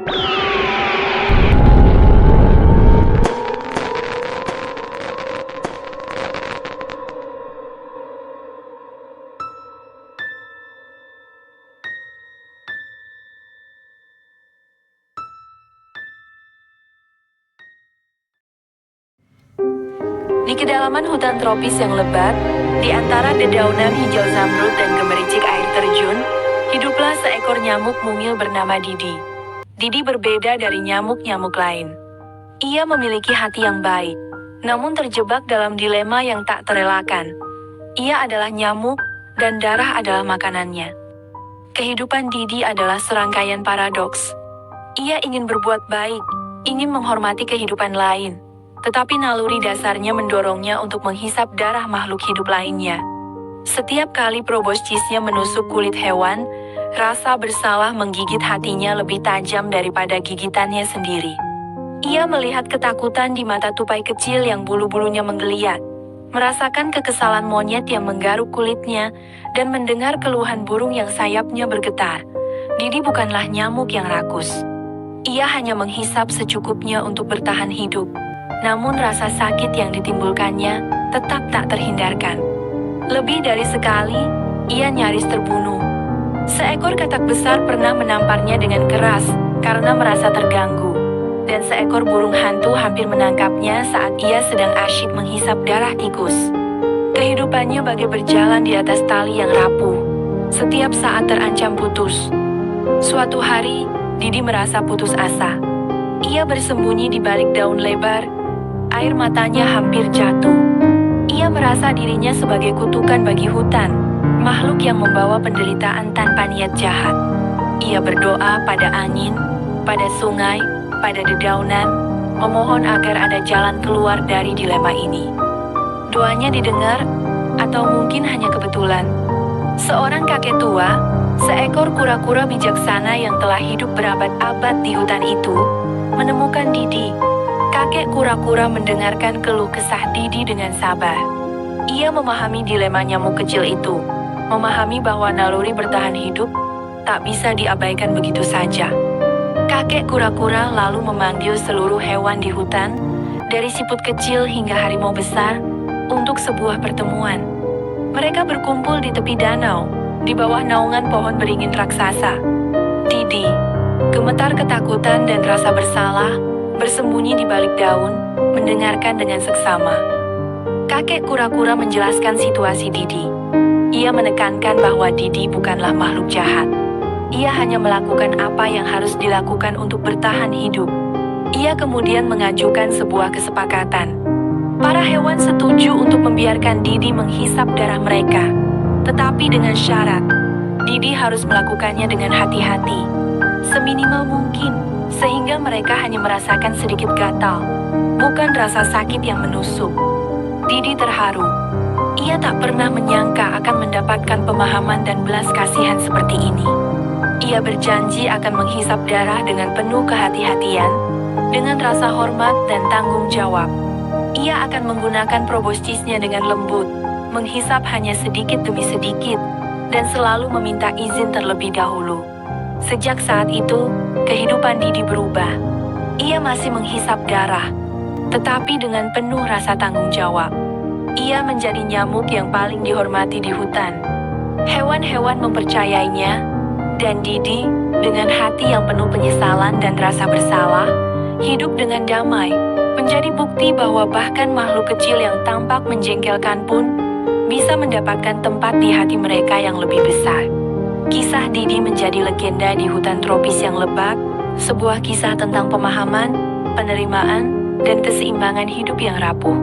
Di kedalaman hutan tropis yang lebat, di antara dedaunan hijau zamrud dan gemericik air terjun, hiduplah seekor nyamuk mungil bernama Didi. Didi berbeda dari nyamuk-nyamuk lain. Ia memiliki hati yang baik, namun terjebak dalam dilema yang tak terelakkan. Ia adalah nyamuk, dan darah adalah makanannya. Kehidupan Didi adalah serangkaian paradoks. Ia ingin berbuat baik, ingin menghormati kehidupan lain, tetapi naluri dasarnya mendorongnya untuk menghisap darah makhluk hidup lainnya. Setiap kali proboscisnya menusuk kulit hewan, rasa bersalah menggigit hatinya lebih tajam daripada gigitannya sendiri. Ia melihat ketakutan di mata tupai kecil yang bulu-bulunya menggeliat, merasakan kekesalan monyet yang menggaruk kulitnya, dan mendengar keluhan burung yang sayapnya bergetar. Didi bukanlah nyamuk yang rakus. Ia hanya menghisap secukupnya untuk bertahan hidup. Namun rasa sakit yang ditimbulkannya tetap tak terhindarkan. Lebih dari sekali, ia nyaris terbunuh. Seekor katak besar pernah menamparnya dengan keras karena merasa terganggu. Dan seekor burung hantu hampir menangkapnya saat ia sedang asyik menghisap darah tikus. Kehidupannya bagai berjalan di atas tali yang rapuh. Setiap saat terancam putus. Suatu hari, Didi merasa putus asa. Ia bersembunyi di balik daun lebar. Air matanya hampir jatuh. Ia merasa dirinya sebagai kutukan bagi hutan, makhluk yang membawa penderitaan tanpa niat jahat. Ia berdoa pada angin, pada sungai, pada dedaunan, memohon agar ada jalan keluar dari dilema ini. Doanya didengar, atau mungkin hanya kebetulan. Seorang kakek tua, seekor kura-kura bijaksana yang telah hidup berabad-abad di hutan itu, menemukan Didi. Kakek kura-kura mendengarkan keluh kesah Didi dengan sabar. Ia memahami dilema nyamuk kecil itu, memahami bahwa naluri bertahan hidup tak bisa diabaikan begitu saja. Kakek kura-kura lalu memanggil seluruh hewan di hutan, dari siput kecil hingga harimau besar, untuk sebuah pertemuan. Mereka berkumpul di tepi danau, di bawah naungan pohon beringin raksasa. Didi, gemetar ketakutan dan rasa bersalah, bersembunyi di balik daun, mendengarkan dengan seksama. Kakek kura-kura menjelaskan situasi Didi. Ia menekankan bahwa Didi bukanlah makhluk jahat. Ia hanya melakukan apa yang harus dilakukan untuk bertahan hidup. Ia kemudian mengajukan sebuah kesepakatan. Para hewan setuju untuk membiarkan Didi menghisap darah mereka. Tetapi dengan syarat, Didi harus melakukannya dengan hati-hati, seminimal mungkin, sehingga mereka hanya merasakan sedikit gatal, bukan rasa sakit yang menusuk. Didi terharu. Ia tak pernah menyangka akan mendapatkan pemahaman dan belas kasihan seperti ini. Ia berjanji akan menghisap darah dengan penuh kehati-hatian, dengan rasa hormat dan tanggung jawab. Ia akan menggunakan proboscisnya dengan lembut, menghisap hanya sedikit demi sedikit, dan selalu meminta izin terlebih dahulu. Sejak saat itu, kehidupan Didi berubah. Ia masih menghisap darah, tetapi dengan penuh rasa tanggung jawab. Ia menjadi nyamuk yang paling dihormati di hutan. Hewan-hewan mempercayainya, dan Didi, dengan hati yang penuh penyesalan dan rasa bersalah, hidup dengan damai, menjadi bukti bahwa bahkan makhluk kecil yang tampak menjengkelkan pun bisa mendapatkan tempat di hati mereka yang lebih besar. Kisah Didi menjadi legenda di hutan tropis yang lebat, sebuah kisah tentang pemahaman, penerimaan, dan keseimbangan hidup yang rapuh.